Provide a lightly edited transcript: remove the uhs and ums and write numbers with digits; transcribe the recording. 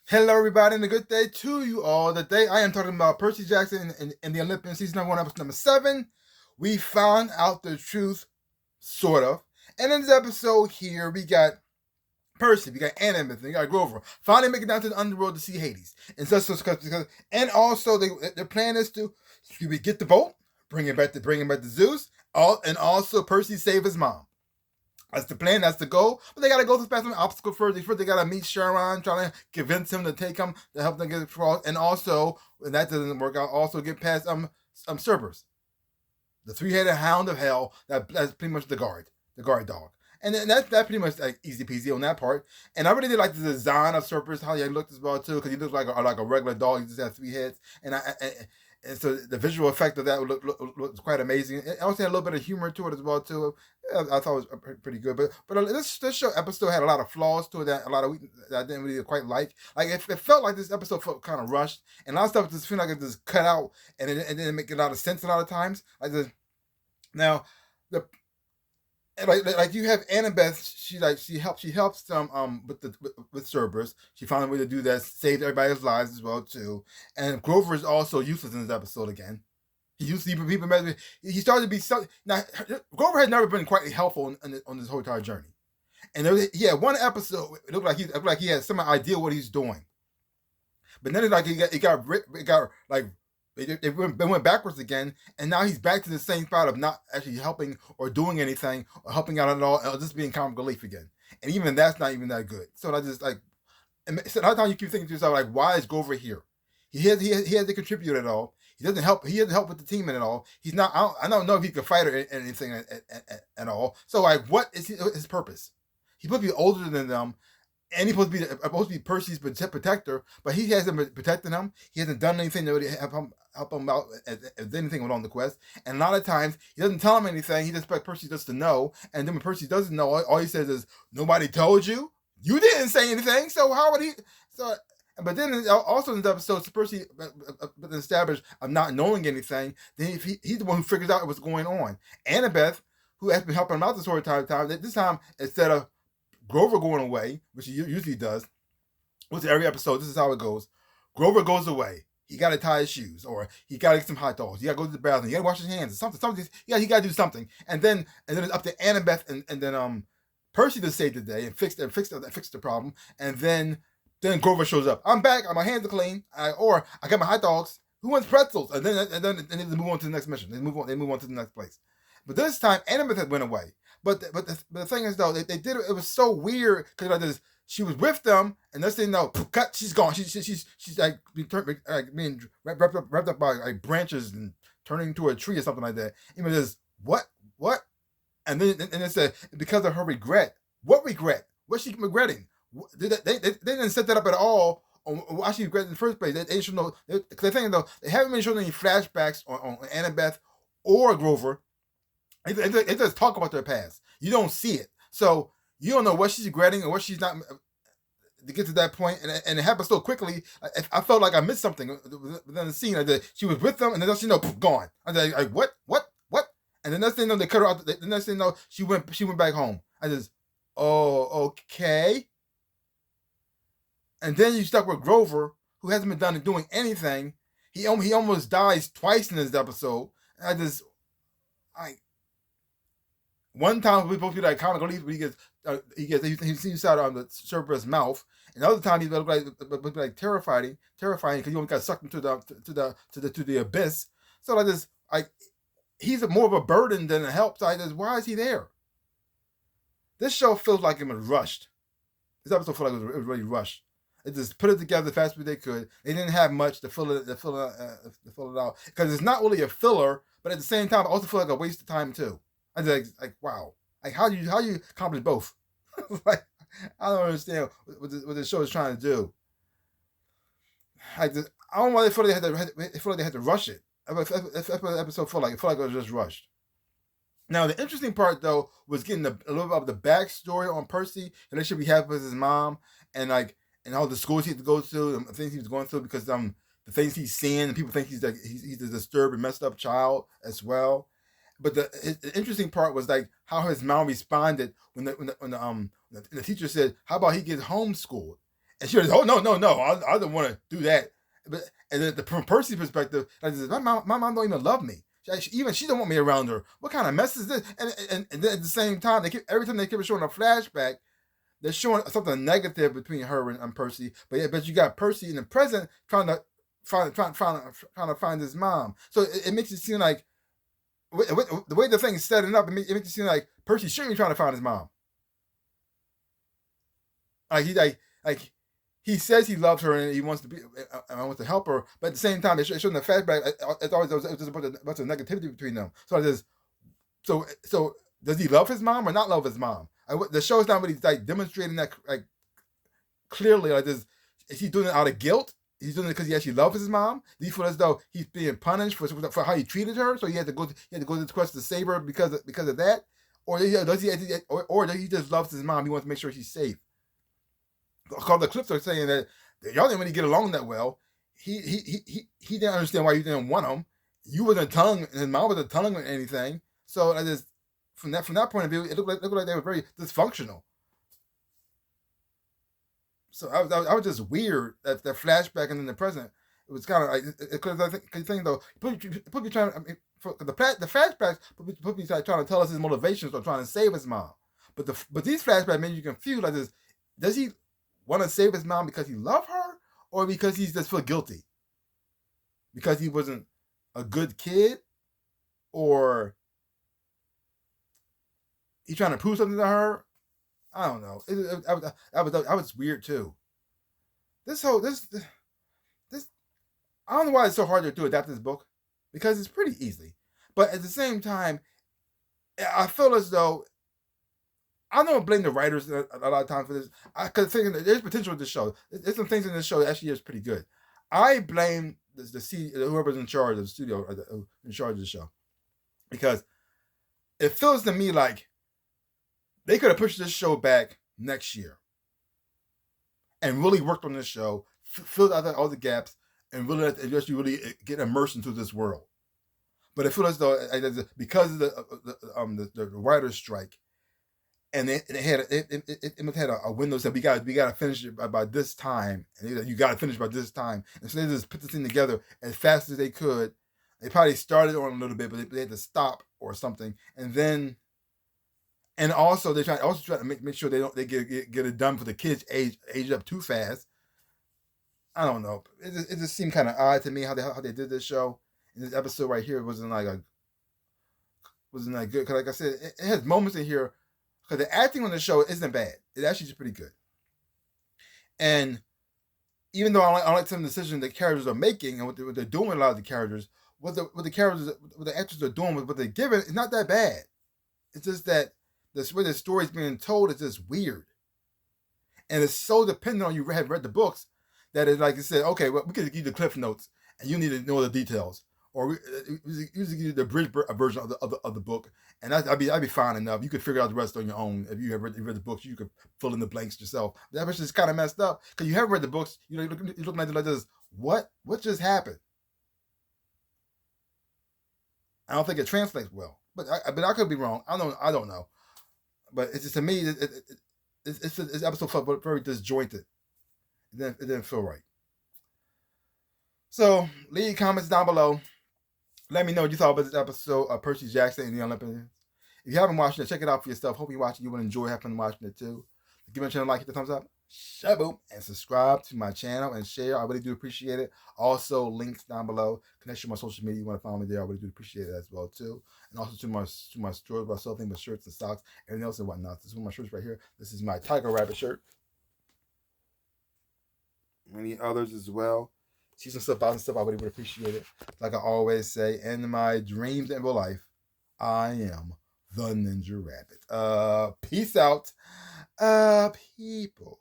Hello, everybody, and a good day to you all. Today, I am talking about Percy Jackson in the Olympians, season number 1, episode number 7. We found out the truth, sort of. And in this episode here, we got Percy, we got Annabeth, we got Grover finally making it down to the underworld to see Hades. And also, their plan is to get the boat, bring him back to Zeus, and also Percy save his mom. That's the plan. That's the goal. But they gotta go through past some obstacle first. First, they gotta meet Sharon, trying to convince him to take him to help them get across. And also, when that doesn't work out, also get past Cerberus, the three-headed hound of hell. That's pretty much the guard dog. And then that's pretty much like easy peasy on that part. And I really did like the design of Cerberus, how he looked as well too, because he looks like a regular dog. He just has 3 heads, and so the visual effect of that looked quite amazing. It also had a little bit of humor to it as well too. I thought it was pretty good. But this show episode had a lot of flaws to it, that a lot of weaknesses that I didn't really quite like. Like it felt like this episode felt kind of rushed, and a lot of stuff just felt like it just cut out, and it didn't make a lot of sense a lot of times. Now the like you have Annabeth, she helps them with Cerberus. She found a way to do that, saved everybody's lives as well too. And Grover is also useless in this episode again. He started to be so now. Grover has never been quite helpful on this whole entire journey. And he had one episode. It looked like he had some idea what he's doing, but then they went backwards again, and now he's back to the same spot of not actually helping or doing anything or helping out at all, or just being comic relief again. And even that's not even that good. So I just like, so how time you keep thinking to yourself like, why is Grover here? He has to contribute at all. He doesn't help. He doesn't help with the team at all. He's not. I don't know if he can fight or anything at all. So like, what is his purpose? He's supposed to be older than them, and he's supposed to be Percy's protector, but he hasn't been protecting him. He hasn't done anything to really help him out as anything along the quest. And a lot of times he doesn't tell him anything. He just expects Percy just to know. And then when Percy doesn't know, all he says is, "Nobody told you. You didn't say anything. So how would he?" So. But then also in the episode, Percy established of not knowing anything. Then he's the one who figures out what's going on. Annabeth, who has been helping him out this whole time, this time instead of Grover going away, which he usually does, with every episode, this is how it goes. Grover goes away. He got to tie his shoes, or he got to get some hot dogs. He got to go to the bathroom. He got to wash his hands, or something. Yeah, he got to do something. And then it's up to Annabeth and then Percy to save the day and fix the problem. And then Grover shows up. I'm back. My hands are clean. I got my hot dogs. Who wants pretzels? And then they move on to the next mission. They move on to the next place. But this time, Annabeth had went away. But the thing is though, they did it. It was so weird because like this, she was with them, and next thing you know, cut. She's gone. She's like being wrapped up by like branches and turning into a tree or something like that. Even this what, and then it said because of her regret. What regret? What's she regretting? They didn't set that up at all. Why she regretted in the first place? They should know. Because the thing though, they haven't been showing any flashbacks on Annabeth or Grover. They just talk about their past. You don't see it, so you don't know what she's regretting or what she's not. To get to that point, and it happened so quickly, I felt like I missed something within the scene. She was with them, and then next thing you know, gone. I was like, what? And the next thing you know, they cut her out. The next thing you know, she went back home. I just, oh, okay. And then you stuck with Grover, who hasn't been doing anything. He almost dies twice in this episode. One time we're supposed to be like comic relief, but he sees out on the Cerberus mouth, and the other time he looked like terrifying because he only got sucked into the abyss. So he's more of a burden than a help. So why is he there? This show feels like it was rushed. This episode feels like it was really rushed. They just put it together as fast as they could. They didn't have much to fill it out because it's not really a filler, but at the same time, I also feel like a waste of time too. I was like, wow, like how do you accomplish both? Like, I don't understand what the show is trying to do. I don't know why they feel like they had to rush it. Episode felt like it was just rushed. Now the interesting part though was getting a little bit of the backstory on Percy, and they should be happy with his mom, and all the schools he had to go to, the things he was going through because the things he's seeing, and people think he's a disturbed and messed up child as well. But the interesting part was like how his mom responded when the teacher said, "How about he gets homeschooled?" And she was, oh no, I don't want to do that. But and then from Percy's perspective, like, my mom don't even love me. She don't want me around her. What kind of mess is this? And then at the same time, every time they keep showing a flashback, they're showing something negative between her and Percy. But you got Percy in the present trying to find his mom. So it makes it seem like the way the thing is setting up, it makes it seem like Percy shouldn't be trying to find his mom. Like he says he loves her and he wants to help her, but at the same time, it's showing the flashback. It's always just a bunch of negativity between them. So does he love his mom or not love his mom? The show's not really like demonstrating that like clearly. Like this, is he doing it out of guilt? He's doing it because he actually loves his mom. Do you feel as though he's being punished for how he treated her? So he had to go to this quest to save her because of that, or does he just loves his mom? He wants to make sure she's safe. Because the clips are saying that y'all didn't really get along that well. He didn't understand why you didn't want him. You wasn't telling his mom wasn't telling him anything. So I just from that point of view, it looked like they were very dysfunctional. So I was just weird that flashback and then the present. It was kind of like because I think though put me trying. I mean, the flashbacks put me trying to tell us his motivations or trying to save his mom. But these flashbacks made you confused. Like this, does he want to save his mom because he loved her, or because he's just feel guilty because he wasn't a good kid, or he trying to prove something to her? I don't know. I was weird too. This I don't know why it's so hard to adapt this book, because it's pretty easy, but at the same time, I feel as though I don't blame the writers a lot of times for this. Because there's potential with this show. There's some things in this show that actually is pretty good. I blame whoever's in charge of the studio or in charge of the show, because it feels to me like they could have pushed this show back next year and really worked on this show, filled out all the gaps, and really get immersed into this world. But it feels as though because of the writer's strike, and it had a window that said we got to finish it by this time, and you got to finish by this time, and so they just put this thing together as fast as they could. They probably started on a little bit, but they had to stop or something, and also they try to make sure they get it done for the kids age up too fast. I don't know. It just seemed kind of odd to me how they did this show. In this episode right here, wasn't good. Because like I said, it has moments in here. Because the acting on the show isn't bad. It actually is pretty good. And even though I like some decisions the characters are making and what they're doing, a lot of the characters, what the actors are doing with what they're given, it's not that bad. It's just that the way the story's being told is just weird. And it's so dependent on you have read the books that it's like you said, okay, well, we could give you the cliff notes and you need to know the details. Or we usually give you the bridge version of the book, and that'd be fine enough. You could figure out the rest on your own. If you have read the books, you could fill in the blanks yourself. That was just kind of messed up because you haven't read the books. You're looking at it like this. What just happened? I don't think it translates well, but I could be wrong. I don't know. But it's just, to me, this episode felt very disjointed. It didn't feel right. So leave comments down below. Let me know what you thought about this episode of Percy Jackson and the Olympians. If you haven't watched it, check it out for yourself. Hope you watch it. You will enjoy having watching it too. Give my channel a like, hit the thumbs up, shaboom, and subscribe to my channel and share. I really do appreciate it. Also, links down below. Connection to my social media. You want to follow me there? I really do appreciate it as well too. And also to my stores where I sell things, my shirts and socks, everything else and whatnot. This is one of my shirts right here. This is my NinjaRabbit shirt. Many others as well. See some stuff out and stuff. I really would appreciate it. Like I always say, in my dreams and real life, I am the NinjaRabbit. Peace out, people.